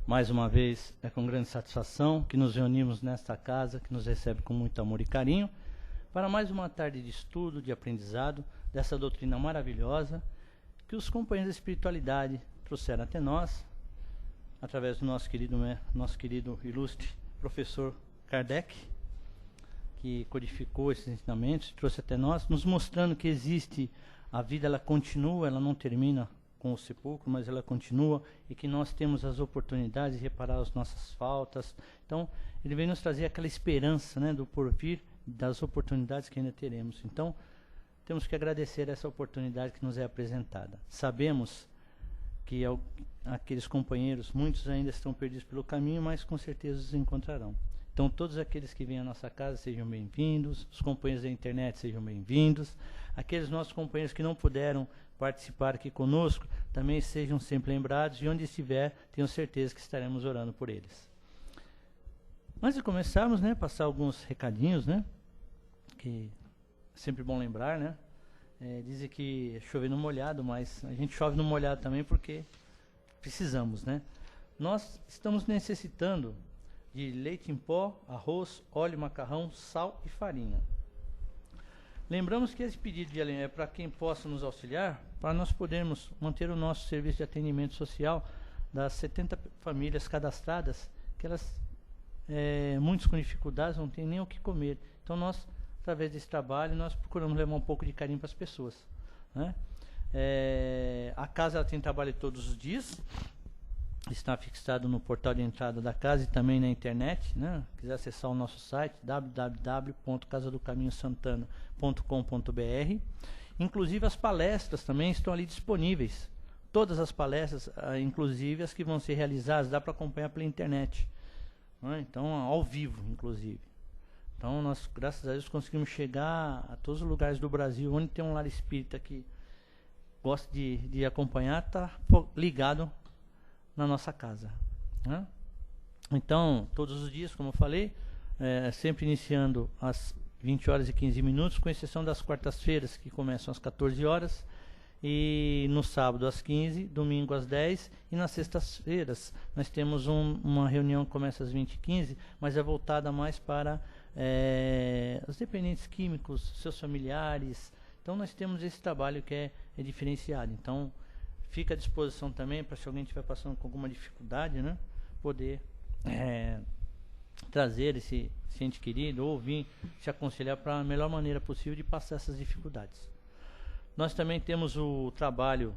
Mais uma vez, é com grande satisfação que nos reunimos nesta casa, que nos recebe com muito amor e carinho, para mais uma tarde de estudo, de aprendizado, dessa doutrina maravilhosa, que os companheiros da espiritualidade trouxeram até nós, através do nosso querido ilustre professor Kardec, que codificou esses ensinamentos, trouxe até nós, nos mostrando que existe, a vida ela continua, ela não termina com o sepulcro, mas ela continua, e que nós temos as oportunidades de reparar as nossas faltas. Então, ele vem nos trazer aquela esperança, né, do porvir, das oportunidades que ainda teremos. Então, temos que agradecer essa oportunidade que nos é apresentada. Sabemos que aqueles companheiros, muitos ainda estão perdidos pelo caminho, mas com certeza os encontrarão. Então, todos aqueles que vêm à nossa casa sejam bem-vindos, os companheiros da internet sejam bem-vindos, aqueles nossos companheiros que não puderam participar aqui conosco, também sejam sempre lembrados, e onde estiver, tenho certeza que estaremos orando por eles. Antes de começarmos, né, passar alguns recadinhos, né, que é sempre bom lembrar, né, dizem que chover no molhado, mas a gente chove no molhado também porque precisamos, né. Nós estamos necessitando de leite em pó, arroz, óleo, macarrão, sal e farinha. Lembramos que esse pedido de alimento é para quem possa nos auxiliar, para nós podermos manter o nosso serviço de atendimento social das 70 famílias cadastradas, que elas, muitos com dificuldades, não têm nem o que comer. Então nós, através desse trabalho, nós procuramos levar um pouco de carinho para as pessoas, né? A casa ela tem trabalho todos os dias, está fixado no portal de entrada da casa e também na internet, né? Quiser acessar o nosso site www.casadocaminhosantana.com.br. Inclusive as palestras também estão ali disponíveis. Todas as palestras, inclusive as que vão ser realizadas, dá para acompanhar pela internet, né? Então, ao vivo, inclusive. Então, nós, graças a Deus, conseguimos chegar a todos os lugares do Brasil onde tem um lar espírita que gosta de acompanhar, está ligado na nossa casa, né? Então, todos os dias, como eu falei, sempre iniciando às 20 horas e 15 minutos, com exceção das quartas-feiras, que começam às 14 horas, e no sábado às 15, domingo às 10, e nas sextas-feiras nós temos uma reunião que começa às 20h15, mas é voltada mais para os dependentes químicos, seus familiares. Então nós temos esse trabalho que é diferenciado. Então, fica à disposição também para, se alguém estiver passando com alguma dificuldade, né, poder trazer esse ente querido ou vir se aconselhar para a melhor maneira possível de passar essas dificuldades. Nós também temos o trabalho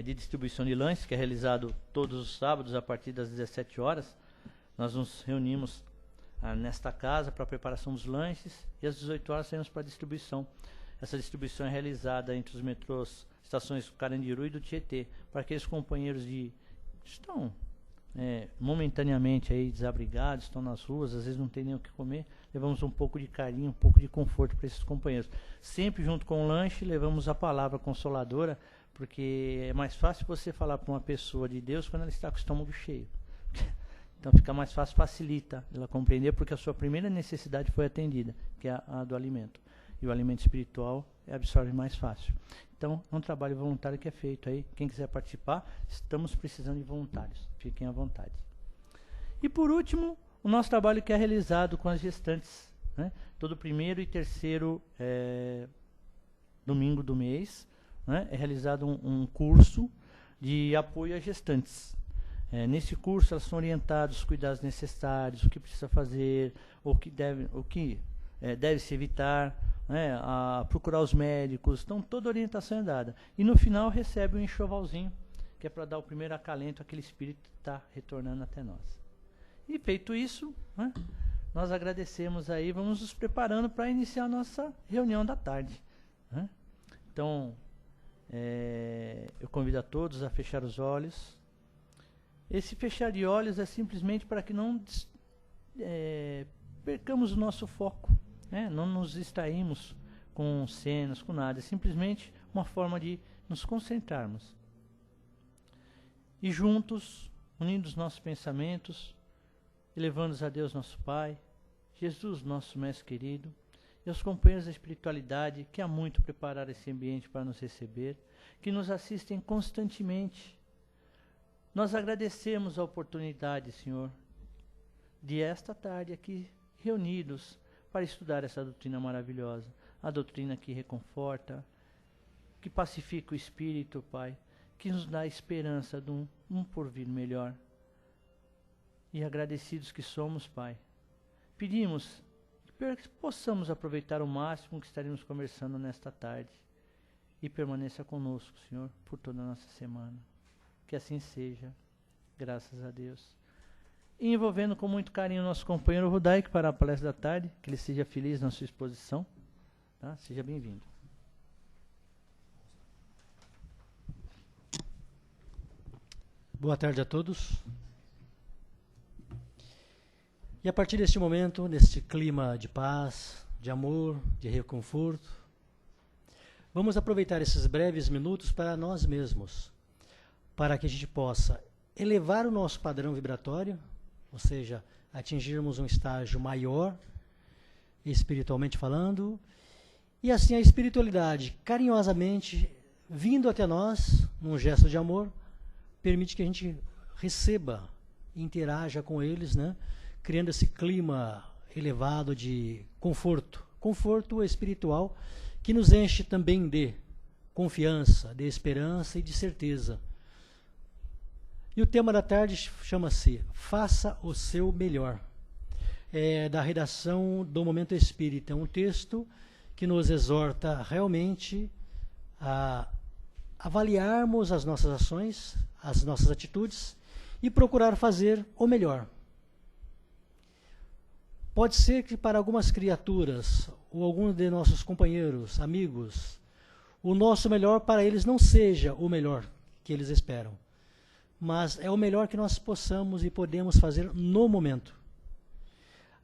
de distribuição de lanches, que é realizado todos os sábados a partir das 17 horas. Nós nos reunimos nesta casa para a preparação dos lanches e às 18 horas saímos para a distribuição. Essa distribuição é realizada entre os metrôs estações do Carandiru e do Tietê, para aqueles companheiros que estão momentaneamente aí desabrigados, estão nas ruas, às vezes não tem nem o que comer, levamos um pouco de carinho, um pouco de conforto para esses companheiros. Sempre junto com o lanche, levamos a palavra consoladora, porque é mais fácil você falar para uma pessoa de Deus quando ela está com o estômago cheio. Então fica mais fácil, facilita ela compreender, porque a sua primeira necessidade foi atendida, que é a do alimento. E o alimento espiritual absorve mais fácil. Então, é um trabalho voluntário que é feito aí. Quem quiser participar, estamos precisando de voluntários. Fiquem à vontade. E por último, o nosso trabalho que é realizado com as gestantes, né? Todo primeiro e terceiro domingo do mês, né? É realizado um curso de apoio às gestantes. Nesse curso, elas são orientadas os cuidados necessários, o que precisa fazer, o que deve se evitar, né, a procurar os médicos. Então toda a orientação é dada, e no final recebe um enxovalzinho, que é para dar o primeiro acalento àquele espírito que está retornando até nós. E feito isso, né, nós agradecemos aí, vamos nos preparando para iniciar a nossa reunião da tarde, né? Então eu convido a todos a fechar os olhos. Esse fechar de olhos é simplesmente para que não percamos o nosso foco, né? Não nos distraímos com cenas, com nada. É simplesmente uma forma de nos concentrarmos. E juntos, unindo os nossos pensamentos, elevando-os a Deus nosso Pai, Jesus nosso Mestre querido, e aos companheiros da espiritualidade que há muito prepararam esse ambiente para nos receber, que nos assistem constantemente, Nós agradecemos a oportunidade, Senhor, de esta tarde aqui reunidos para estudar essa doutrina maravilhosa, a doutrina que reconforta, que pacifica o espírito, Pai, que nos dá a esperança de um porvir melhor. E agradecidos que somos, Pai, pedimos que possamos aproveitar o máximo que estaremos conversando nesta tarde e permaneça conosco, Senhor, por toda a nossa semana. Que assim seja, graças a Deus. E envolvendo com muito carinho o nosso companheiro Rudaique para a palestra da tarde, que ele seja feliz na sua exposição. Tá? Seja bem-vindo. Boa tarde a todos. E a partir deste momento, neste clima de paz, de amor, de reconforto, vamos aproveitar esses breves minutos para nós mesmos, para que a gente possa elevar o nosso padrão vibratório, ou seja, atingirmos um estágio maior, espiritualmente falando, e assim a espiritualidade, carinhosamente, vindo até nós, num gesto de amor, permite que a gente receba, interaja com eles, né? Criando esse clima elevado de conforto espiritual, que nos enche também de confiança, de esperança e de certeza. E o tema da tarde chama-se Faça o Seu Melhor. É da redação do Momento Espírita, um texto que nos exorta realmente a avaliarmos as nossas ações, as nossas atitudes e procurar fazer o melhor. Pode ser que para algumas criaturas ou alguns de nossos companheiros, amigos, o nosso melhor para eles não seja o melhor que eles esperam, mas é o melhor que nós possamos e podemos fazer no momento.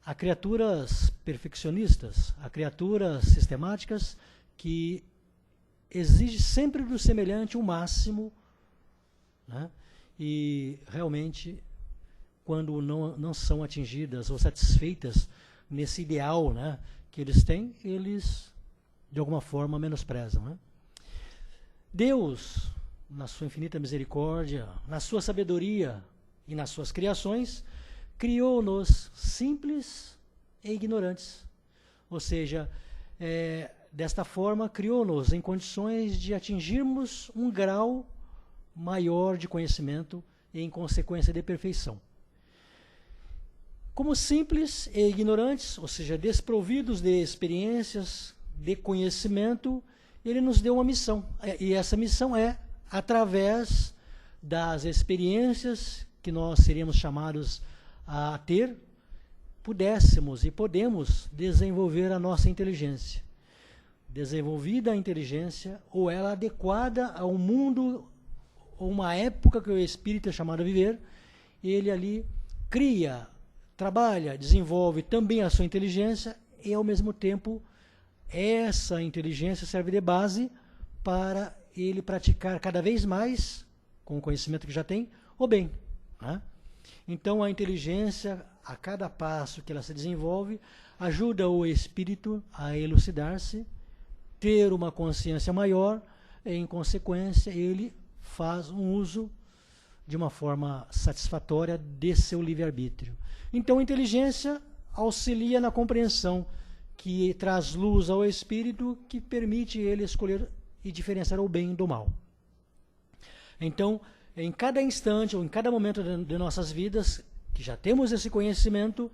Há criaturas perfeccionistas, há criaturas sistemáticas que exigem sempre do semelhante o máximo, né? E realmente, quando não são atingidas ou satisfeitas nesse ideal, né, que eles têm, eles de alguma forma menosprezam, né? Deus, na sua infinita misericórdia, na sua sabedoria e nas suas criações, criou-nos simples e ignorantes. Ou seja, desta forma, criou-nos em condições de atingirmos um grau maior de conhecimento e, em consequência, de perfeição. Como simples e ignorantes, ou seja, desprovidos de experiências, de conhecimento, ele nos deu uma missão. E essa missão é, através das experiências que nós seríamos chamados a ter, pudéssemos e podemos desenvolver a nossa inteligência. Desenvolvida a inteligência, ou ela adequada ao mundo, ou uma época que o espírito é chamado a viver, ele ali cria, trabalha, desenvolve também a sua inteligência e, ao mesmo tempo, essa inteligência serve de base para ele praticar cada vez mais, com o conhecimento que já tem, o bem, né? Então, a inteligência, a cada passo que ela se desenvolve, ajuda o espírito a elucidar-se, ter uma consciência maior e, em consequência, ele faz um uso de uma forma satisfatória de seu livre-arbítrio. Então, a inteligência auxilia na compreensão, que traz luz ao espírito, que permite ele escolher e diferenciar o bem do mal. Então, em cada instante ou em cada momento de nossas vidas, que já temos esse conhecimento,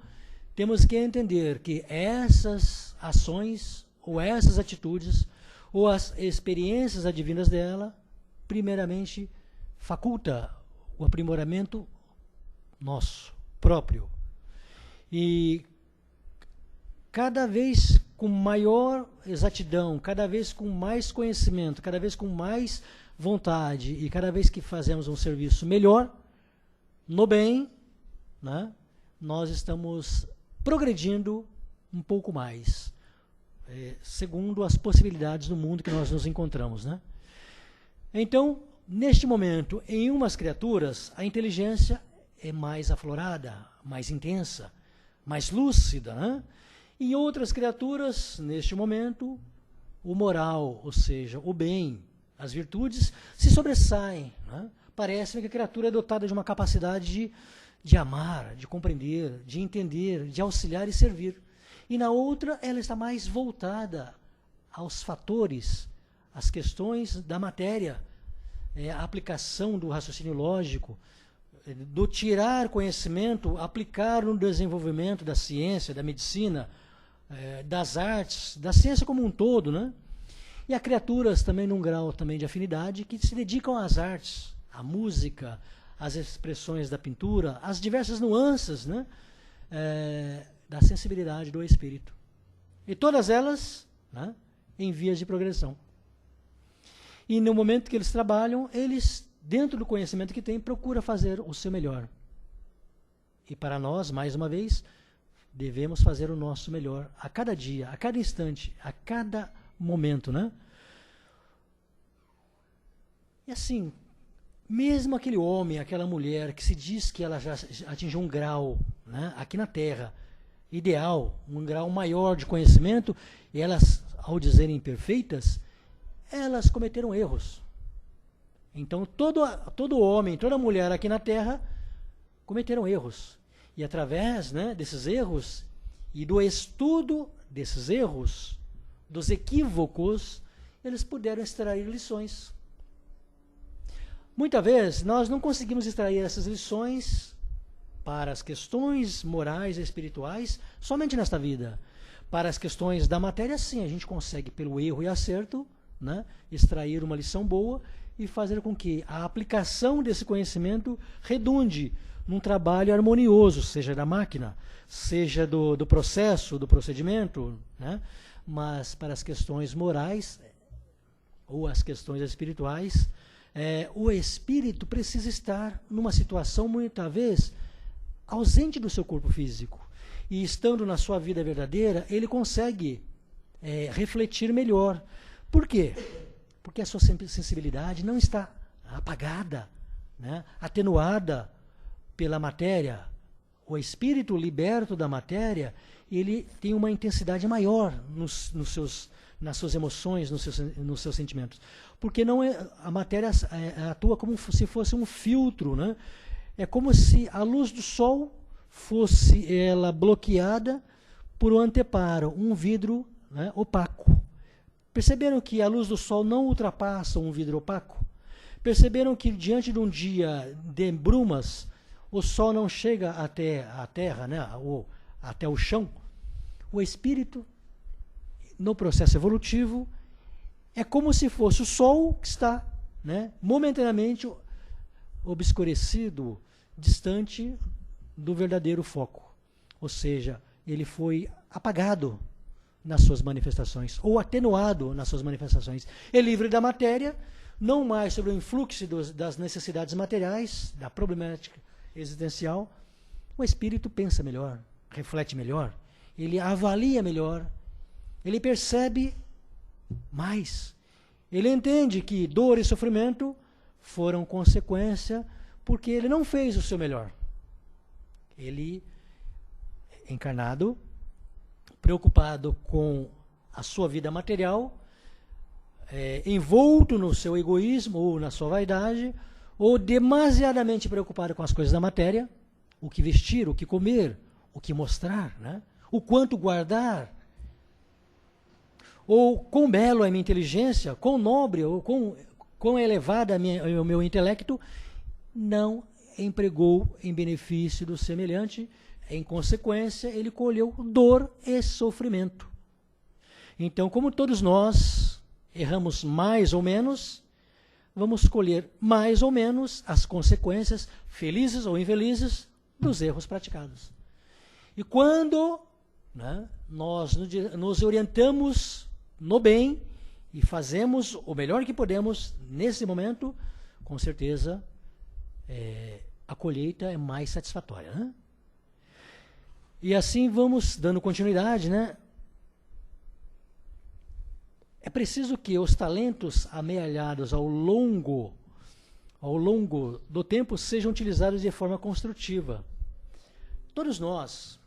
temos que entender que essas ações, ou essas atitudes, ou as experiências advindas dela, primeiramente, faculta o aprimoramento nosso, próprio. E cada vez com maior exatidão, cada vez com mais conhecimento, cada vez com mais vontade e cada vez que fazemos um serviço melhor, no bem, né, nós estamos progredindo um pouco mais, segundo as possibilidades do mundo que nós nos encontramos, né? Então, neste momento, em umas criaturas, a inteligência é mais aflorada, mais intensa, mais lúcida, né? Em outras criaturas, neste momento, o moral, ou seja, o bem, as virtudes, se sobressaem, né? Parece que a criatura é dotada de uma capacidade de amar, de compreender, de entender, de auxiliar e servir. E na outra, ela está mais voltada aos fatores, às questões da matéria, a aplicação do raciocínio lógico, do tirar conhecimento, aplicar no desenvolvimento da ciência, da medicina, das artes, da ciência como um todo, né? E há criaturas também num grau também de afinidade que se dedicam às artes, à música, às expressões da pintura, às diversas nuances, né? Da sensibilidade do espírito. E todas elas, né, em vias de progressão. E no momento que eles trabalham, eles, dentro do conhecimento que têm, procuram fazer o seu melhor. E para nós, mais uma vez, devemos fazer o nosso melhor a cada dia, a cada instante, a cada momento, né? E assim, mesmo aquele homem, aquela mulher que se diz que ela já atingiu um grau, né, aqui na Terra, ideal, um grau maior de conhecimento, e elas, ao dizerem imperfeitas, elas cometeram erros. Então, todo homem, toda mulher aqui na Terra cometeram erros. E através, né, desses erros e do estudo desses erros, dos equívocos, eles puderam extrair lições. Muitas vezes, nós não conseguimos extrair essas lições para as questões morais e espirituais somente nesta vida. Para as questões da matéria, sim, a gente consegue, pelo erro e acerto, né, extrair uma lição boa e fazer com que a aplicação desse conhecimento redunde num trabalho harmonioso, seja da máquina, seja do processo, do procedimento, né? Mas para as questões morais ou as questões espirituais, o espírito precisa estar numa situação, muitas vezes, ausente do seu corpo físico. E estando na sua vida verdadeira, ele consegue refletir melhor. Por quê? Porque a sua sensibilidade não está apagada, né, atenuada pela matéria. O espírito liberto da matéria, ele tem uma intensidade maior nas suas emoções, nos seus sentimentos. Porque a matéria atua como se fosse um filtro, né? É como se a luz do sol fosse ela bloqueada por um anteparo, um vidro, né, opaco. Perceberam que a luz do sol não ultrapassa um vidro opaco? Perceberam que diante de um dia de brumas, o sol não chega até a terra, né, ou até o chão? O espírito, no processo evolutivo, é como se fosse o sol que está, né, momentaneamente obscurecido, distante do verdadeiro foco. Ou seja, ele foi apagado nas suas manifestações, ou atenuado nas suas manifestações. É livre da matéria, não mais sobre o influxo das necessidades materiais, da problemática existencial. O espírito pensa melhor, reflete melhor, ele avalia melhor, ele percebe mais. Ele entende que dor e sofrimento foram consequência porque ele não fez o seu melhor. Ele, encarnado, preocupado com a sua vida material, envolto no seu egoísmo ou na sua vaidade, ou demasiadamente preocupado com as coisas da matéria, o que vestir, o que comer, o que mostrar, né? O quanto guardar, ou quão belo é a minha inteligência, quão nobre, ou quão elevada é o meu intelecto, não empregou em benefício do semelhante. Em consequência, ele colheu dor e sofrimento. Então, como todos nós erramos mais ou menos, vamos colher mais ou menos as consequências, felizes ou infelizes, dos erros praticados. E quando, né, nós nos orientamos no bem e fazemos o melhor que podemos nesse momento, com certeza a colheita é mais satisfatória, né? E assim vamos dando continuidade, né? É preciso que os talentos amealhados ao longo do tempo sejam utilizados de forma construtiva. Todos nós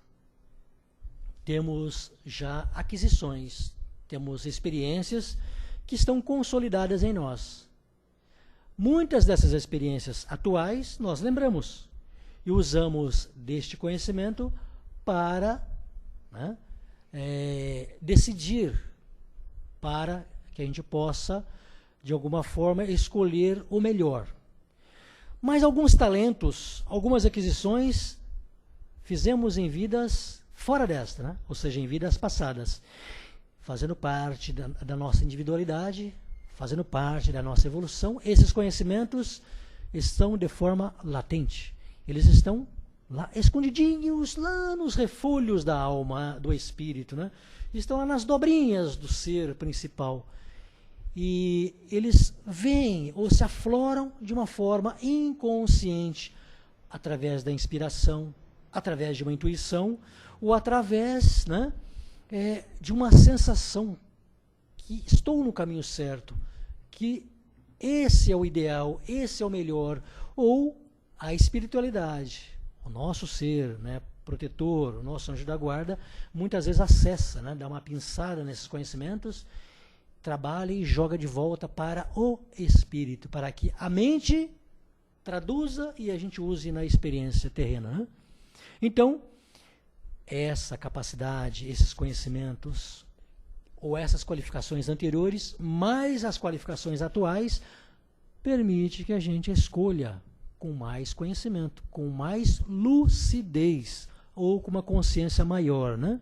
temos já aquisições, temos experiências que estão consolidadas em nós. muitas dessas experiências atuais nós lembramos e usamos deste conhecimento para, né, decidir, para que a gente possa, de alguma forma, escolher o melhor. Mas alguns talentos, algumas aquisições, fizemos em vidas fora desta, né? Ou seja, em vidas passadas, fazendo parte da nossa individualidade, fazendo parte da nossa evolução. Esses conhecimentos estão de forma latente. Eles estão lá, escondidinhos, lá nos refúgios da alma, do espírito, né? Estão lá nas dobrinhas do ser principal. E eles vêm ou se afloram de uma forma inconsciente, através da inspiração, através de uma intuição, ou através, né, de uma sensação que estou no caminho certo, que esse é o ideal, esse é o melhor, ou a espiritualidade, o nosso ser, né, protetor, o nosso anjo da guarda, muitas vezes acessa, né, dá uma pinçada nesses conhecimentos, trabalha e joga de volta para o espírito, para que a mente traduza e a gente use na experiência terrena, né? Então, essa capacidade, esses conhecimentos, ou essas qualificações anteriores, mais as qualificações atuais, permite que a gente escolha com mais conhecimento, com mais lucidez, ou com uma consciência maior, né?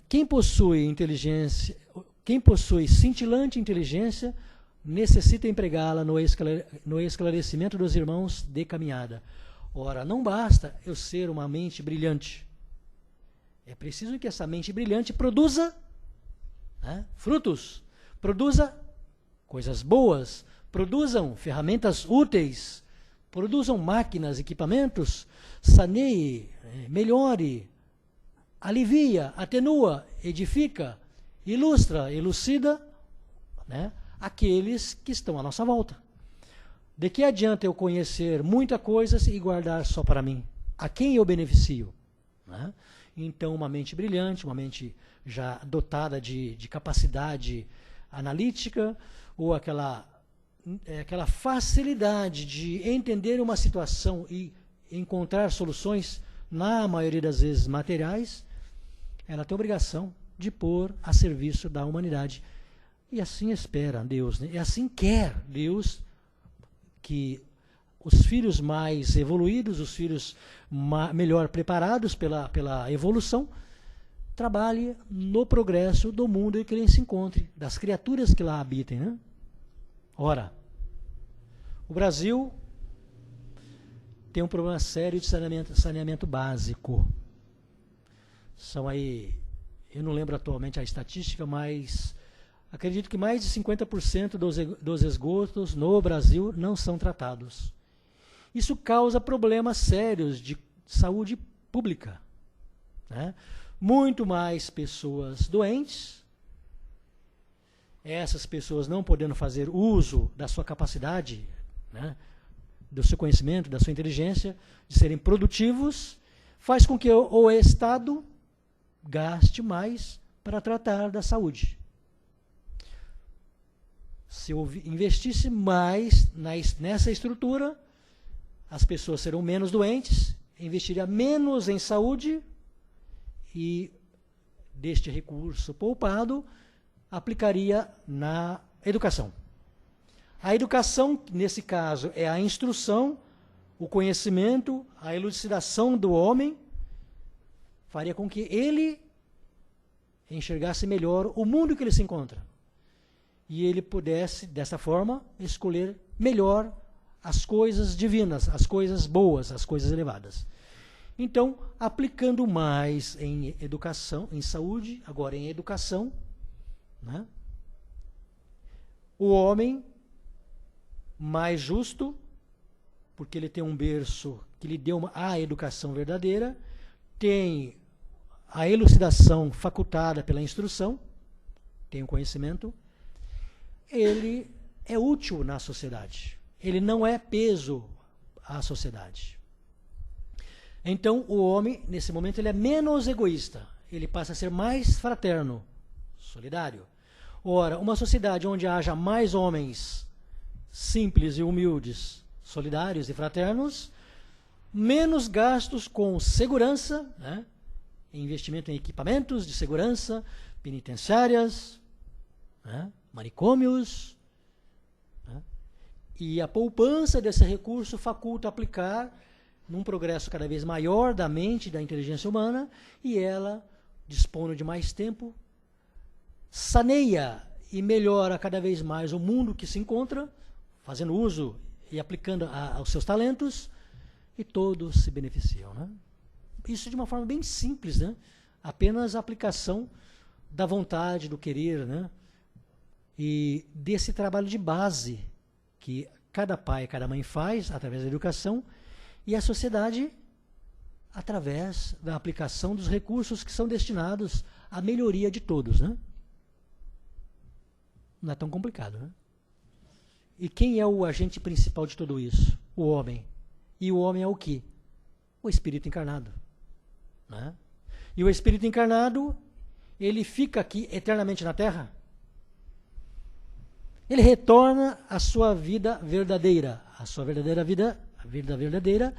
Quem possui inteligência, quem possui cintilante inteligência, necessita empregá-la no esclarecimento dos irmãos de caminhada. Ora, não basta eu ser uma mente brilhante. É preciso que essa mente brilhante produza, né, frutos, produza coisas boas, produzam ferramentas úteis, produzam máquinas, equipamentos, saneie, melhore, alivia, atenua, edifica, ilustra, elucida, né, aqueles que estão à nossa volta. De que adianta eu conhecer muita coisa e guardar só para mim? A quem eu beneficio? Né? Então, uma mente brilhante, uma mente já dotada de capacidade analítica, ou aquela facilidade de entender uma situação e encontrar soluções, na maioria das vezes materiais, ela tem a obrigação de pôr a serviço da humanidade. E assim espera Deus, né? E assim quer Deus que os filhos mais evoluídos, os filhos melhor preparados pela evolução, trabalhem no progresso do mundo em que ele se encontre, das criaturas que lá habitem, né? Ora, o Brasil tem um problema sério de saneamento básico. São aí, eu não lembro atualmente a estatística, mas acredito que mais de 50% dos esgotos no Brasil não são tratados. Isso causa problemas sérios de saúde pública, né? Muito mais pessoas doentes, essas pessoas não podendo fazer uso da sua capacidade, né, do seu conhecimento, da sua inteligência, de serem produtivos, faz com que o Estado gaste mais para tratar da saúde. Se eu investisse mais nessa estrutura, as pessoas serão menos doentes, investiria menos em saúde e deste recurso poupado aplicaria na educação. A educação, nesse caso, é a instrução, o conhecimento, a elucidação do homem, faria com que ele enxergasse melhor o mundo que ele se encontra. E ele pudesse, dessa forma, escolher melhor as coisas divinas, as coisas boas, as coisas elevadas. Então, aplicando mais em educação, em saúde, agora em educação, né, o homem mais justo, porque ele tem um berço que lhe deu a educação verdadeira, tem a elucidação facultada pela instrução, tem o conhecimento, ele é útil na sociedade. Ele não é peso à sociedade. Então, o homem, nesse momento, ele é menos egoísta. Ele passa a ser mais fraterno, solidário. Ora, uma sociedade onde haja mais homens simples e humildes, solidários e fraternos, menos gastos com segurança, né? Investimento em equipamentos de segurança, penitenciárias, né? Manicômios, né? E a poupança desse recurso faculta aplicar num progresso cada vez maior da mente e da inteligência humana, e ela, dispondo de mais tempo, saneia e melhora cada vez mais o mundo que se encontra, fazendo uso e aplicando aos seus talentos, e todos se beneficiam, né? Isso de uma forma bem simples, né? Apenas a aplicação da vontade, do querer, né? E desse trabalho de base que cada pai e cada mãe faz através da educação, e a sociedade através da aplicação dos recursos que são destinados à melhoria de todos, né? Não é tão complicado, né? E quem é o agente principal de tudo isso? O homem. E o homem é o quê? O espírito encarnado, né? E o espírito encarnado, ele fica aqui eternamente na Terra? Ele retorna à sua vida verdadeira. A sua verdadeira vida, a vida verdadeira,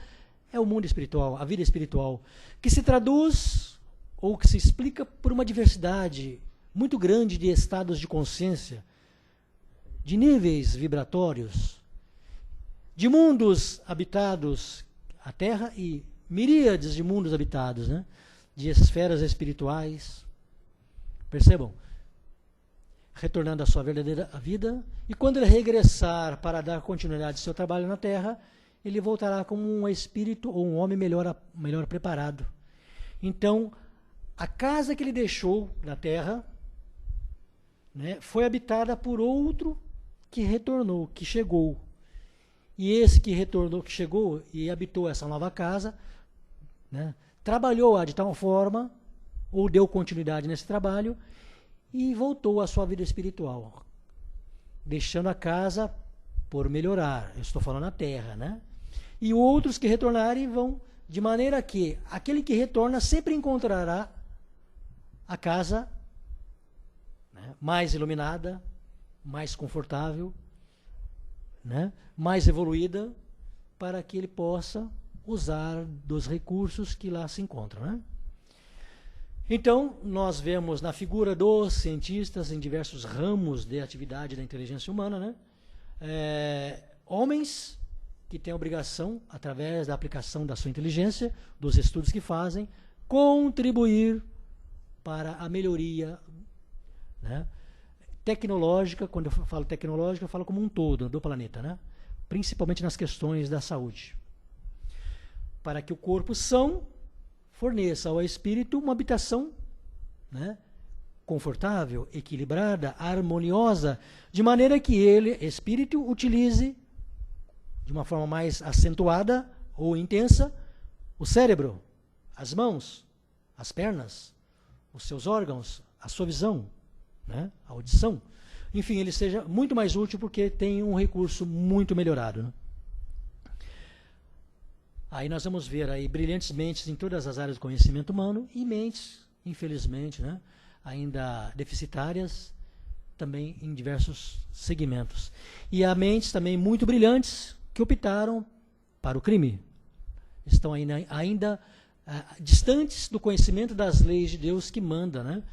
é o mundo espiritual, a vida espiritual, que se traduz ou que se explica por uma diversidade muito grande de estados de consciência, de níveis vibratórios, de mundos habitados, a Terra, e miríades de mundos habitados, né? De esferas espirituais. Percebam? Retornando à sua verdadeira vida, e quando ele regressar para dar continuidade ao seu trabalho na Terra, ele voltará como um espírito ou um homem melhor preparado. Então, a casa que ele deixou na Terra, né, foi habitada por outro que retornou, que chegou. E esse que retornou, que chegou e habitou essa nova casa, né, trabalhou-a de tal forma, ou deu continuidade nesse trabalho, e voltou à sua vida espiritual, deixando a casa por melhorar. Eu estou falando a Terra, né? E outros que retornarem vão, de maneira que aquele que retorna sempre encontrará a casa, né, mais iluminada, mais confortável, né, mais evoluída, para que ele possa usar dos recursos que lá se encontram, né? Então, nós vemos na figura dos cientistas em diversos ramos de atividade da inteligência humana, né, homens que têm a obrigação, através da aplicação da sua inteligência, dos estudos que fazem, contribuir para a melhoria, né, tecnológica. Quando eu falo tecnológica, eu falo como um todo, do planeta, né, principalmente nas questões da saúde, para que o corpo são forneça ao espírito uma habitação, né, confortável, equilibrada, harmoniosa, de maneira que ele, espírito, utilize de uma forma mais acentuada ou intensa o cérebro, as mãos, as pernas, os seus órgãos, a sua visão, né, a audição. Enfim, ele seja muito mais útil porque tem um recurso muito melhorado, né? Aí nós vamos ver aí brilhantes mentes em todas as áreas do conhecimento humano, e mentes, infelizmente, né, ainda deficitárias também em diversos segmentos. E há mentes também muito brilhantes que optaram para o crime. Estão ainda distantes do conhecimento das leis de Deus que manda, né?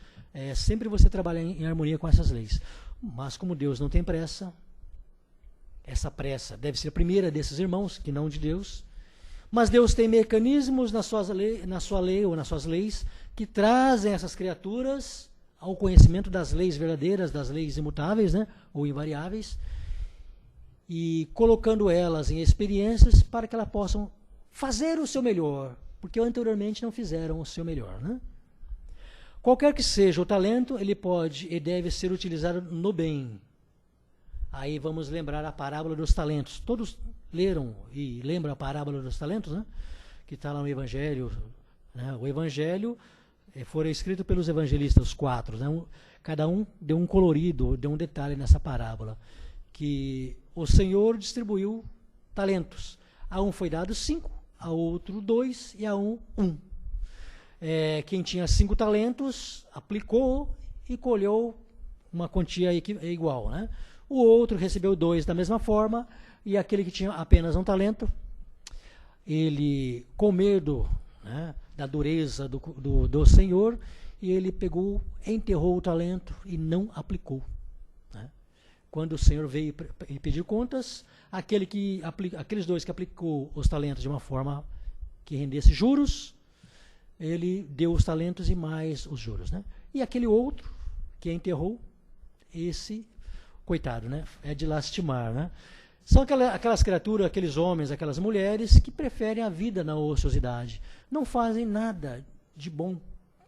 Sempre você trabalha em harmonia com essas leis. Mas como Deus não tem pressa, essa pressa deve ser a primeira desses irmãos, que não de Deus. Mas Deus tem mecanismos na sua lei ou nas suas leis que trazem essas criaturas ao conhecimento das leis verdadeiras, das leis imutáveis, né, ou invariáveis, e colocando elas em experiências para que elas possam fazer o seu melhor, porque anteriormente não fizeram o seu melhor, né? Qualquer que seja o talento, ele pode e deve ser utilizado no bem. Aí vamos lembrar a parábola dos talentos. Todos leram e lembram a parábola dos talentos, né? Que está lá no Evangelho, né? O Evangelho foi escrito pelos evangelistas, os 4, né? Cada um deu um colorido, deu um detalhe nessa parábola, que o Senhor distribuiu talentos. A um foi dado 5, a outro 2 e a um 1. Quem tinha 5 talentos aplicou e colheu uma quantia igual, né? O outro recebeu 2 da mesma forma, e aquele que tinha apenas um talento, ele, com medo, né, da dureza do Senhor, e ele pegou, enterrou o talento e não aplicou. Né? Quando o Senhor veio e pediu contas, aqueles 2 que aplicou os talentos de uma forma que rendesse juros, ele deu os talentos e mais os juros. Né? E aquele outro que enterrou, esse, coitado, né? É de lastimar. Né? São aquelas criaturas, aqueles homens, aquelas mulheres que preferem a vida na ociosidade. Não fazem nada de bom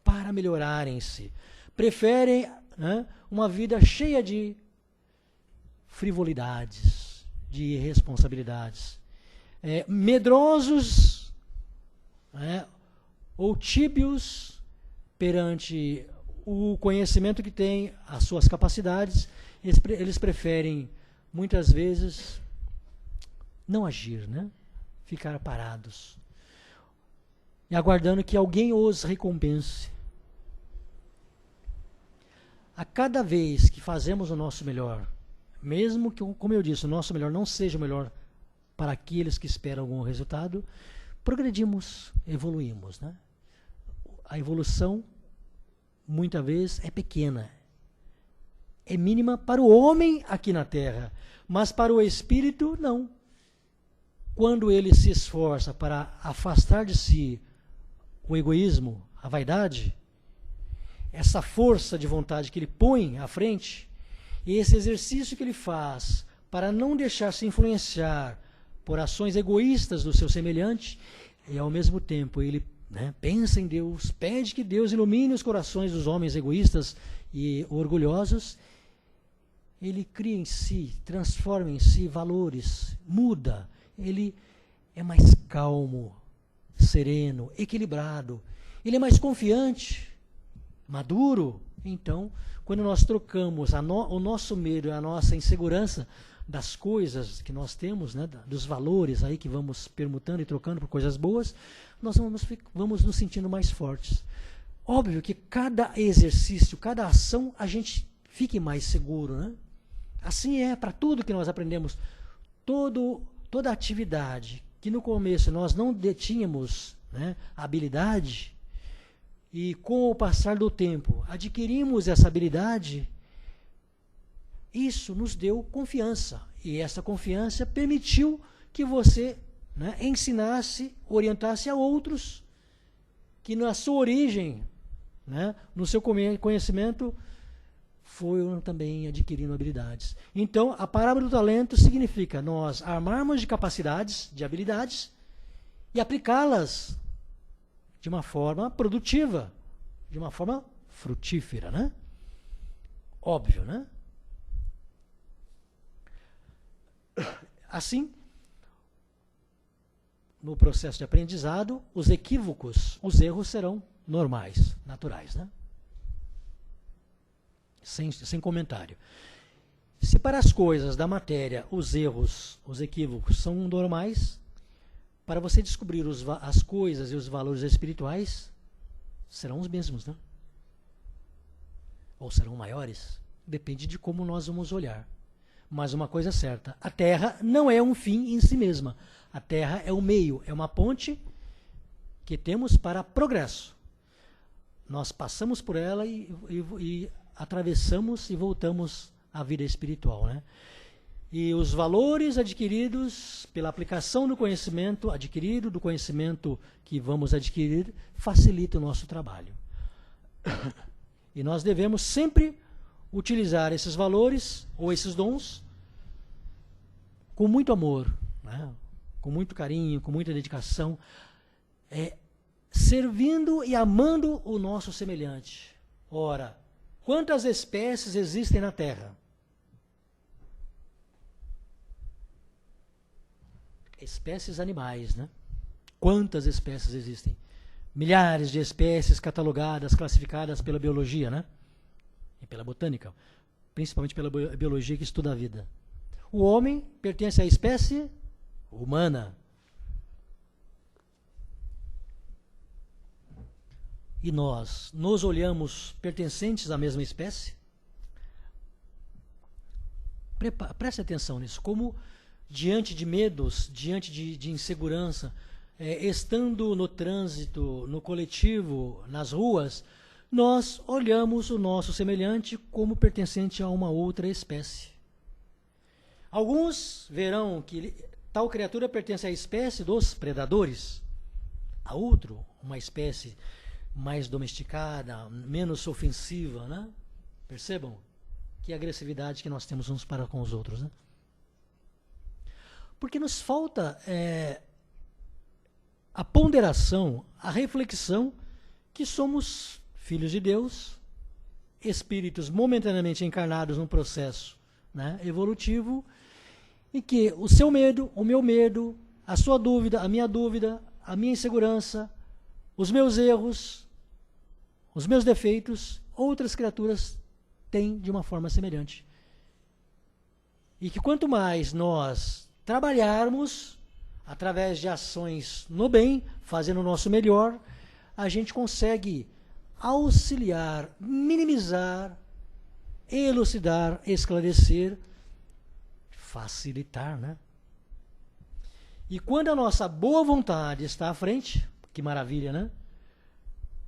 para melhorarem-se. Preferem, né, uma vida cheia de frivolidades, de irresponsabilidades. Medrosos, né, ou tíbios perante o conhecimento que têm, as suas capacidades. Eles preferem, muitas vezes, não agir, né? Ficar parados e aguardando que alguém os recompense. A cada vez que fazemos o nosso melhor, mesmo que, como eu disse, o nosso melhor não seja o melhor para aqueles que esperam algum resultado, progredimos, evoluímos, né? A evolução, muitas vezes, é pequena, é mínima para o homem aqui na Terra, mas para o espírito, não. Quando ele se esforça para afastar de si o egoísmo, a vaidade, essa força de vontade que ele põe à frente, e esse exercício que ele faz para não deixar-se influenciar por ações egoístas do seu semelhante, e ao mesmo tempo ele, né, pensa em Deus, pede que Deus ilumine os corações dos homens egoístas e orgulhosos, ele cria em si, transforma em si valores, muda, ele é mais calmo, sereno, equilibrado, ele é mais confiante, maduro. Então, quando nós trocamos o nosso medo e a nossa insegurança das coisas que nós temos, né, dos valores aí que vamos permutando e trocando por coisas boas, nós vamos nos sentindo mais fortes. Óbvio que cada exercício, cada ação, a gente fique mais seguro, né? Assim é para tudo que nós aprendemos. Toda atividade que no começo nós não detínhamos, né, habilidade, e com o passar do tempo adquirimos essa habilidade, isso nos deu confiança. E essa confiança permitiu que você, né, ensinasse, orientasse a outros que na sua origem, né, no seu conhecimento, foram também adquirindo habilidades. Então, a parábola do talento significa nós armarmos de capacidades, de habilidades, e aplicá-las de uma forma produtiva, de uma forma frutífera, né? Óbvio, né? Assim, no processo de aprendizado, os equívocos, os erros serão normais, naturais, né? Sem comentário. Se para as coisas da matéria os erros, os equívocos são normais, para você descobrir as coisas e os valores espirituais, serão os mesmos, né? Ou serão maiores? Depende de como nós vamos olhar. Mas uma coisa é certa, a Terra não é um fim em si mesma. A Terra é um meio, é uma ponte que temos para progresso. Nós passamos por ela e atravessamos e voltamos à vida espiritual, né? E os valores adquiridos pela aplicação do conhecimento, adquirido do conhecimento que vamos adquirir, facilita o nosso trabalho. E nós devemos sempre utilizar esses valores ou esses dons com muito amor, né? Com muito carinho, com muita dedicação, servindo e amando o nosso semelhante. Ora, quantas espécies existem na Terra? Espécies animais, né? Quantas espécies existem? Milhares de espécies catalogadas, classificadas pela biologia, né? E pela botânica, principalmente pela biologia que estuda a vida. O homem pertence à espécie humana. E nós nos olhamos pertencentes à mesma espécie? Preste atenção nisso. Como diante de medos, diante de insegurança, estando no trânsito, no coletivo, nas ruas, nós olhamos o nosso semelhante como pertencente a uma outra espécie. Alguns verão que tal criatura pertence à espécie dos predadores, a outro, uma espécie mais domesticada, menos ofensiva, né? Percebam que agressividade que nós temos uns para com os outros, né? Porque nos falta a ponderação, a reflexão que somos filhos de Deus, espíritos momentaneamente encarnados num processo, né, evolutivo, e que o seu medo, o meu medo, a sua dúvida, a minha insegurança, os meus erros, os meus defeitos, outras criaturas têm de uma forma semelhante. E que quanto mais nós trabalharmos através de ações no bem, fazendo o nosso melhor, a gente consegue auxiliar, minimizar, elucidar, esclarecer, facilitar, né? E quando a nossa boa vontade está à frente, que maravilha, né?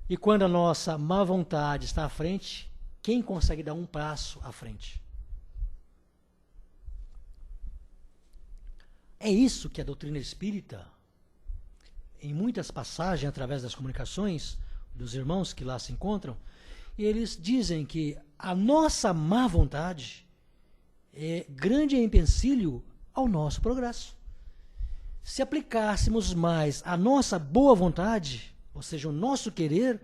E quando a nossa má vontade está à frente, quem consegue dar um passo à frente? É isso que a doutrina espírita, em muitas passagens, através das comunicações dos irmãos que lá se encontram, eles dizem que a nossa má vontade é grande empecilho ao nosso progresso. Se aplicássemos mais a nossa boa vontade, ou seja, o nosso querer,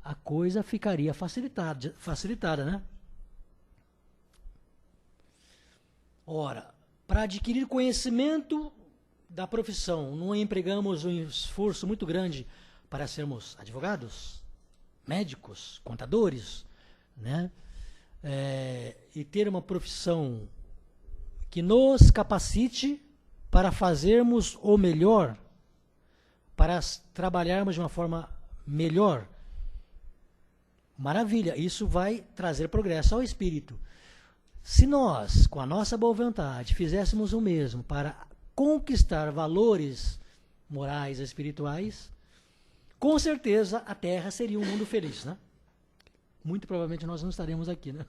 a coisa ficaria facilitada, né? Ora, para adquirir conhecimento da profissão, não empregamos um esforço muito grande para sermos advogados, médicos, contadores, né? E ter uma profissão que nos capacite para fazermos o melhor, para trabalharmos de uma forma melhor. Maravilha, isso vai trazer progresso ao espírito. Se nós, com a nossa boa vontade, fizéssemos o mesmo para conquistar valores morais e espirituais, com certeza a Terra seria um mundo feliz, né? Muito provavelmente nós não estaremos aqui, né?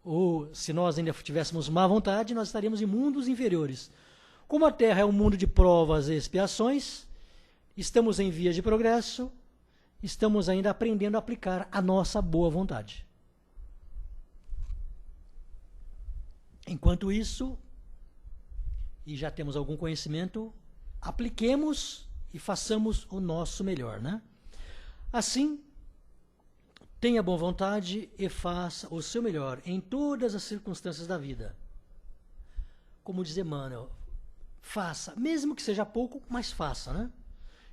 Ou se nós ainda tivéssemos má vontade, nós estaríamos em mundos inferiores. Como a Terra é um mundo de provas e expiações, estamos em vias de progresso, estamos ainda aprendendo a aplicar a nossa boa vontade. Enquanto isso, e já temos algum conhecimento, apliquemos e façamos o nosso melhor, né? Assim, tenha boa vontade e faça o seu melhor em todas as circunstâncias da vida. Como diz Emmanuel, faça, mesmo que seja pouco, mas faça, né?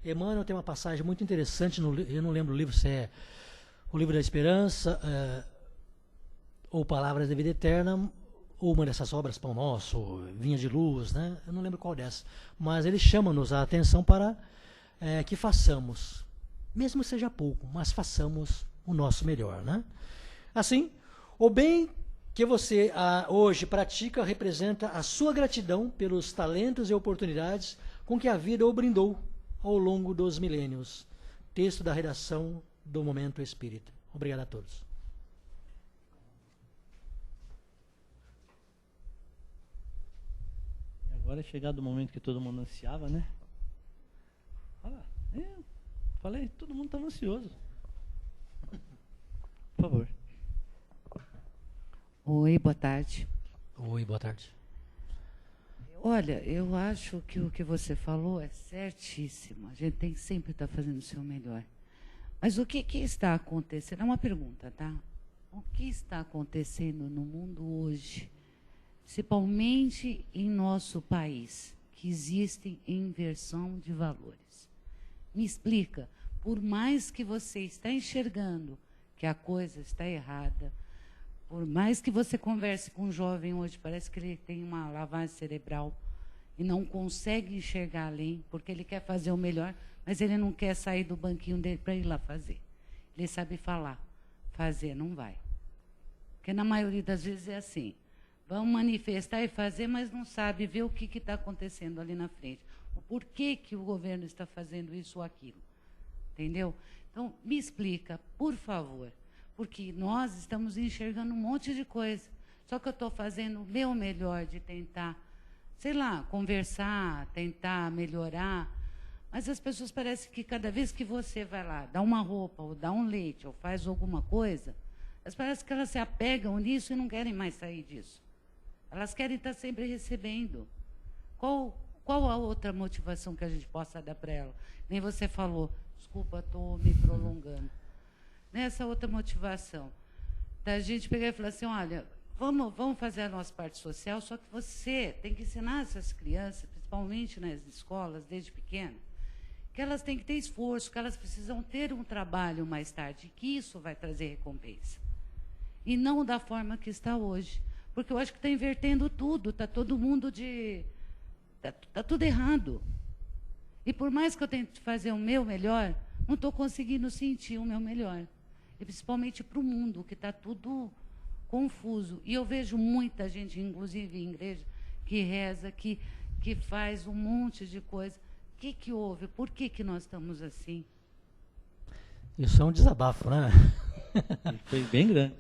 Emmanuel tem uma passagem muito interessante, eu não lembro o livro, se é o Livro da Esperança, ou Palavras da Vida Eterna, ou uma dessas obras, Pão Nosso, Vinha de Luz, né? Eu não lembro qual dessas, mas ele chama-nos a atenção para que façamos, mesmo que seja pouco, mas façamos o nosso melhor, né? Assim, o bem que você hoje pratica representa a sua gratidão pelos talentos e oportunidades com que a vida o brindou ao longo dos milênios. Texto da redação do Momento Espírita. Obrigado a todos. Agora é chegado o momento que todo mundo ansiava, né? Olha lá, falei, todo mundo estava ansioso. Por favor. Oi, boa tarde. Oi, boa tarde. Olha, eu acho que o que você falou é certíssimo. A gente tem que sempre estar fazendo o seu melhor. Mas o que está acontecendo? É uma pergunta, tá? O que está acontecendo no mundo hoje, principalmente em nosso país, que existe inversão de valores? Me explica, por mais que você está enxergando que a coisa está errada, por mais que você converse com um jovem hoje, parece que ele tem uma lavagem cerebral e não consegue enxergar além, porque ele quer fazer o melhor, mas ele não quer sair do banquinho dele para ir lá fazer. Ele sabe falar, fazer não vai. Porque na maioria das vezes é assim, vão manifestar e fazer, mas não sabe ver o que está acontecendo ali na frente. O porquê que o governo está fazendo isso ou aquilo. Entendeu? Então, me explica, por favor, porque nós estamos enxergando um monte de coisa. Só que eu estou fazendo o meu melhor de tentar, sei lá, conversar, tentar melhorar. Mas as pessoas parecem que cada vez que você vai lá, dá uma roupa, ou dá um leite, ou faz alguma coisa, elas parecem que elas se apegam nisso e não querem mais sair disso. Elas querem estar sempre recebendo. Qual a outra motivação que a gente possa dar para ela? Nem você falou, desculpa, estou me prolongando. Nessa outra motivação, da gente pegar e falar assim, olha, vamos fazer a nossa parte social, só que você tem que ensinar essas crianças, principalmente nas escolas, desde pequena, que elas têm que ter esforço, que elas precisam ter um trabalho mais tarde, que isso vai trazer recompensa. E não da forma que está hoje. Porque eu acho que está invertendo tudo, está todo mundo de... Está tudo errado. E por mais que eu tente fazer o meu melhor, não estou conseguindo sentir o meu melhor. E principalmente para o mundo, que está tudo confuso. E eu vejo muita gente, inclusive em igreja, que reza, que faz um monte de coisa. O que houve? Por que nós estamos assim? Isso é um desabafo, né? Foi bem grande.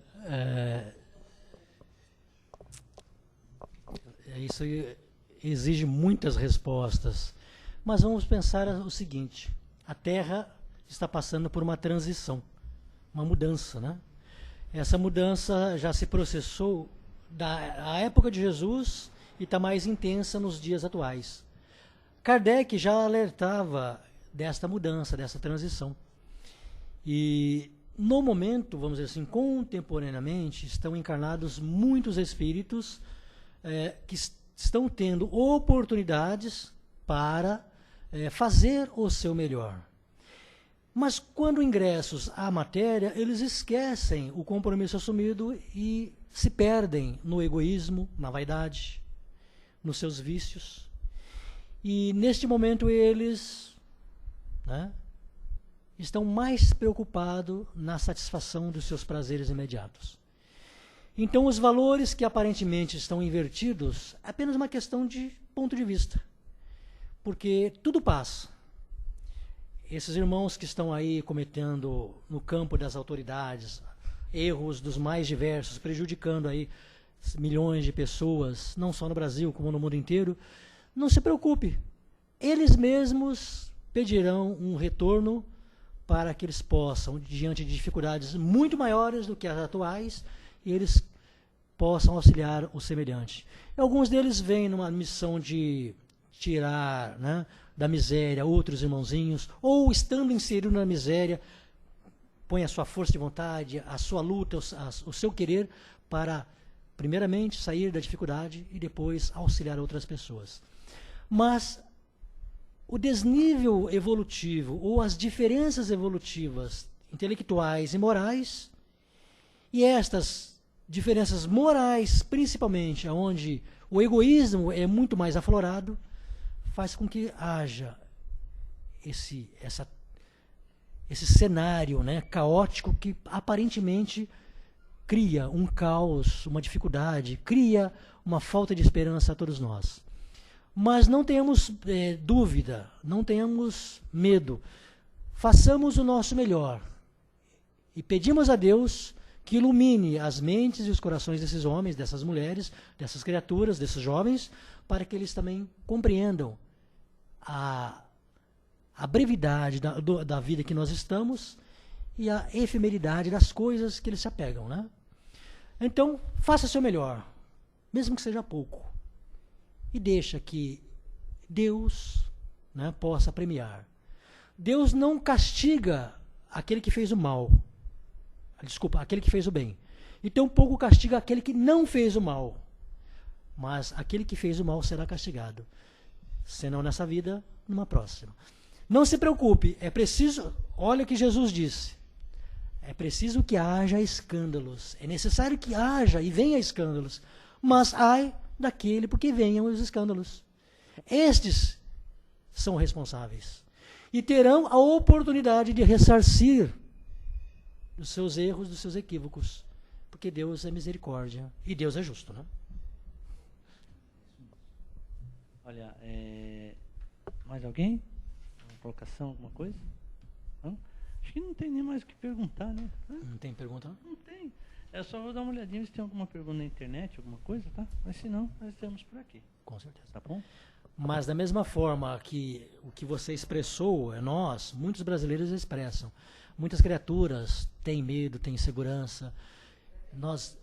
Isso exige muitas respostas. Mas vamos pensar o seguinte: a Terra está passando por uma transição, uma mudança, né? Essa mudança já se processou da época de Jesus e está mais intensa nos dias atuais. Kardec já alertava desta mudança, dessa transição. E no momento, vamos dizer assim, contemporaneamente, estão encarnados muitos espíritos que estão tendo oportunidades para fazer o seu melhor. Mas quando ingressos à matéria, eles esquecem o compromisso assumido e se perdem no egoísmo, na vaidade, nos seus vícios. E neste momento eles, né, estão mais preocupados na satisfação dos seus prazeres imediatos. Então, os valores que aparentemente estão invertidos é apenas uma questão de ponto de vista. Porque tudo passa. Esses irmãos que estão aí cometendo no campo das autoridades erros dos mais diversos, prejudicando aí milhões de pessoas, não só no Brasil, como no mundo inteiro, não se preocupe. Eles mesmos pedirão um retorno para que eles possam, diante de dificuldades muito maiores do que as atuais, eles possam auxiliar o semelhante. Alguns deles vêm numa missão de tirar, né, da miséria outros irmãozinhos, ou estando inserido na miséria, põe a sua força de vontade, a sua luta, o seu querer para, primeiramente, sair da dificuldade e depois auxiliar outras pessoas. Mas o desnível evolutivo ou as diferenças evolutivas intelectuais e morais, e estas diferenças morais, principalmente, onde o egoísmo é muito mais aflorado, faz com que haja esse cenário, né, caótico que aparentemente cria um caos, uma dificuldade, cria uma falta de esperança a todos nós. Mas não tenhamos dúvida, não tenhamos medo. Façamos o nosso melhor e pedimos a Deus que ilumine as mentes e os corações desses homens, dessas mulheres, dessas criaturas, desses jovens, para que eles também compreendam a brevidade da vida que nós estamos e a efemeridade das coisas que eles se apegam, né? Então, faça o seu melhor, mesmo que seja pouco, e deixa que Deus, né, possa premiar. Deus não castiga aquele que fez o mal, aquele que fez o bem, e tampouco castiga aquele que não fez o mal, mas aquele que fez o mal será castigado, senão nessa vida, numa próxima. Não se preocupe, é preciso, olha o que Jesus disse, é preciso que haja escândalos, é necessário que haja e venha escândalos, mas ai daquele porque venham os escândalos. Estes são responsáveis e terão a oportunidade de ressarcir dos seus erros, dos seus equívocos, porque Deus é misericórdia e Deus é justo, né? Olha, mais alguém? Uma colocação, alguma coisa? Não? Acho que não tem nem mais o que perguntar, né? Não tem pergunta? Não tem. Eu só vou dar uma olhadinha se tem alguma pergunta na internet, alguma coisa, tá? Mas se não, nós estamos por aqui. Com certeza. Tá bom? Mas da mesma forma que o que você expressou, muitos brasileiros expressam. Muitas criaturas têm medo, têm insegurança. Nós...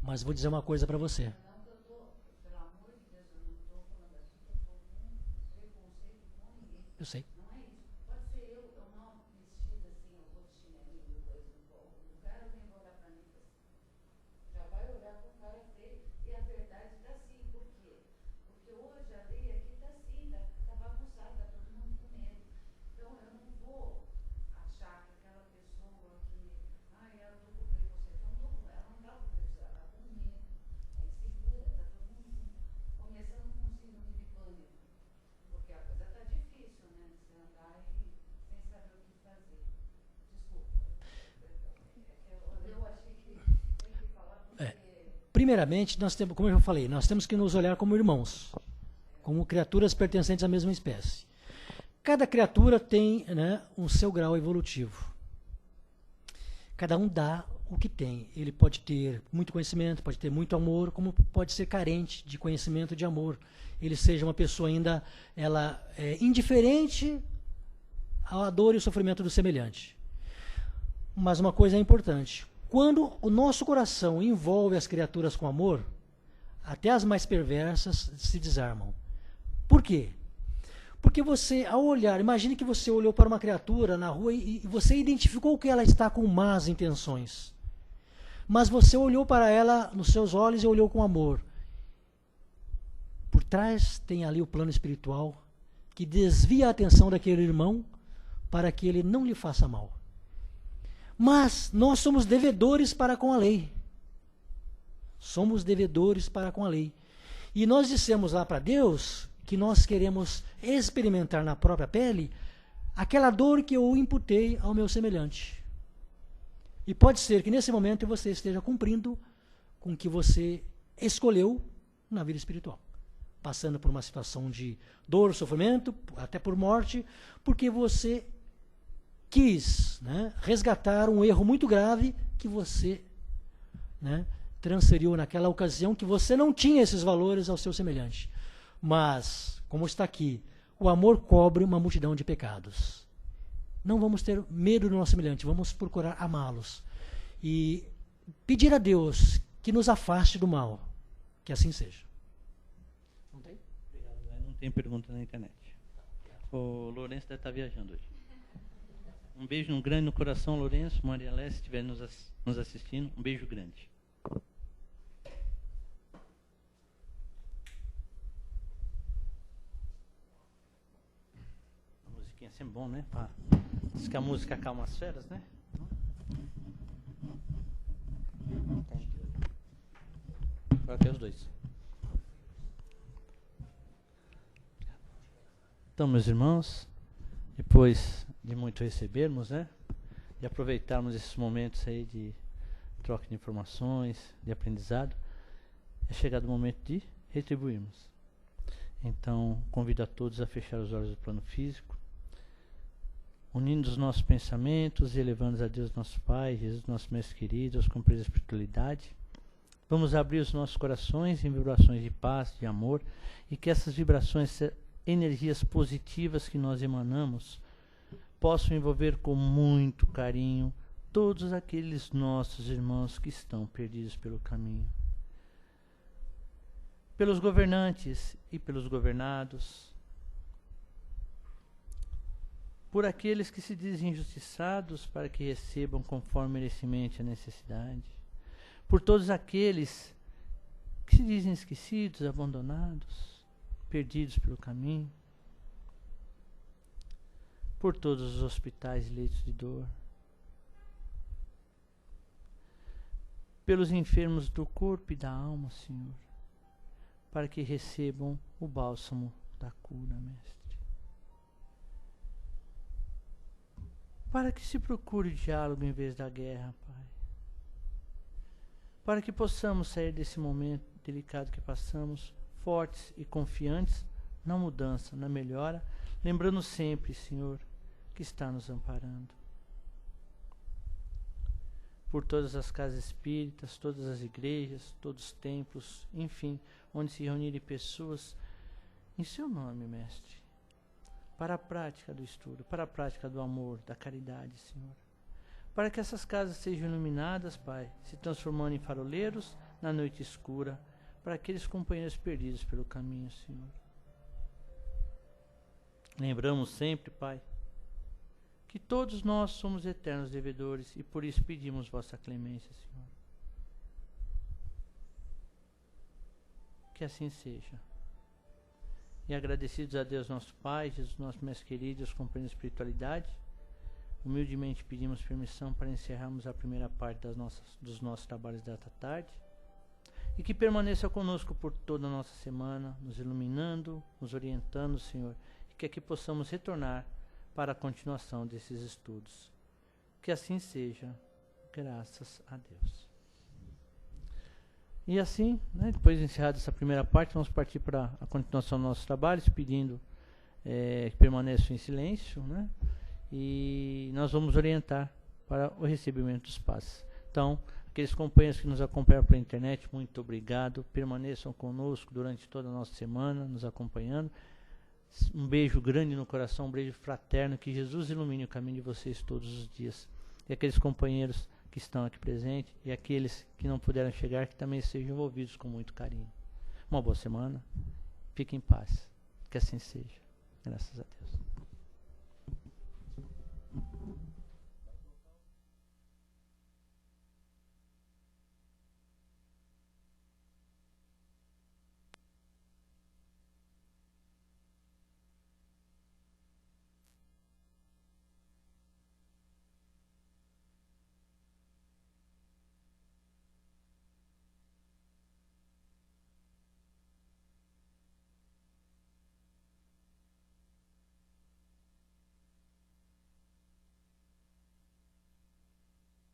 Mas vou dizer uma coisa para você. Eu sei. Primeiramente, nós temos, como eu já falei, nós temos que nos olhar como irmãos, como criaturas pertencentes à mesma espécie. Cada criatura tem, um seu grau evolutivo. Cada um dá o que tem. Ele pode ter muito conhecimento, pode ter muito amor, como pode ser carente de conhecimento e de amor. Ele seja uma pessoa ainda indiferente à dor e ao sofrimento do semelhante. Mas uma coisa é importante. Quando o nosso coração envolve as criaturas com amor, até as mais perversas se desarmam. Por quê? Porque você, ao olhar, imagine que você olhou para uma criatura na rua e você identificou que ela está com más intenções. Mas você olhou para ela nos seus olhos e olhou com amor. Por trás tem ali o plano espiritual que desvia a atenção daquele irmão para que ele não lhe faça mal. Mas nós somos devedores para com a lei. Somos devedores para com a lei. E nós dissemos lá para Deus que nós queremos experimentar na própria pele aquela dor que eu imputei ao meu semelhante. E pode ser que nesse momento você esteja cumprindo com o que você escolheu na vida espiritual. Passando por uma situação de dor, sofrimento, até por morte, porque você quis resgatar um erro muito grave que você transferiu naquela ocasião que você não tinha esses valores ao seu semelhante. Mas, como está aqui, o amor cobre uma multidão de pecados. Não vamos ter medo do nosso semelhante, vamos procurar amá-los. E pedir a Deus que nos afaste do mal. Que assim seja. Não tem? Obrigado. Não tem pergunta na internet. O Lourenço deve estar viajando hoje. Um beijo grande no coração, Lourenço. Maria Lécia, se estiver nos assistindo, um beijo grande. A musiquinha é sempre bom, né? Diz que a música acalma as feras, né? Agora tem os dois. Então, meus irmãos, depois de muito recebermos, de aproveitarmos esses momentos aí de troca de informações, de aprendizado, é chegado o momento de retribuirmos. Então, convido a todos a fechar os olhos do plano físico, unindo os nossos pensamentos e elevando a Deus nosso Pai, Jesus nosso Mestre querido, aos companheiros da espiritualidade. Vamos abrir os nossos corações em vibrações de paz, de amor, e que essas vibrações, energias positivas que nós emanamos, possam envolver com muito carinho todos aqueles nossos irmãos que estão perdidos pelo caminho. Pelos governantes e pelos governados, por aqueles que se dizem injustiçados para que recebam conforme merecidamente a necessidade, por todos aqueles que se dizem esquecidos, abandonados, perdidos pelo caminho, por todos os hospitais e leitos de dor, pelos enfermos do corpo e da alma, Senhor, para que recebam o bálsamo da cura, Mestre. Para que se procure o diálogo em vez da guerra, Pai. Para que possamos sair desse momento delicado que passamos, fortes e confiantes na mudança, na melhora, lembrando sempre, Senhor, que está nos amparando. Por todas as casas espíritas, todas as igrejas, todos os templos, enfim, onde se reunirem pessoas em seu nome, Mestre, para a prática do estudo, para a prática do amor, da caridade, Senhor. Para que essas casas sejam iluminadas, Pai, se transformando em faroleiros na noite escura, para aqueles companheiros perdidos pelo caminho, Senhor. Lembramos sempre, Pai, que todos nós somos eternos devedores e por isso pedimos vossa clemência, Senhor. Que assim seja. E agradecidos a Deus nosso Pai, Jesus nosso Mestre querido e os companheiros de espiritualidade, humildemente pedimos permissão para encerrarmos a primeira parte dos nossos trabalhos desta tarde e que permaneça conosco por toda a nossa semana, nos iluminando, nos orientando, Senhor, e que aqui possamos retornar para a continuação desses estudos. Que assim seja, graças a Deus. E assim, né, depois de encerrada essa primeira parte, vamos partir para a continuação dos nossos trabalhos, pedindo que permaneçam em silêncio, né, e nós vamos orientar para o recebimento dos passes. Então, aqueles companheiros que nos acompanham pela internet, muito obrigado, permaneçam conosco durante toda a nossa semana, nos acompanhando. Um beijo grande no coração, um beijo fraterno, que Jesus ilumine o caminho de vocês todos os dias. E aqueles companheiros que estão aqui presentes e aqueles que não puderam chegar, que também sejam envolvidos com muito carinho. Uma boa semana, fiquem em paz, que assim seja. Graças a Deus.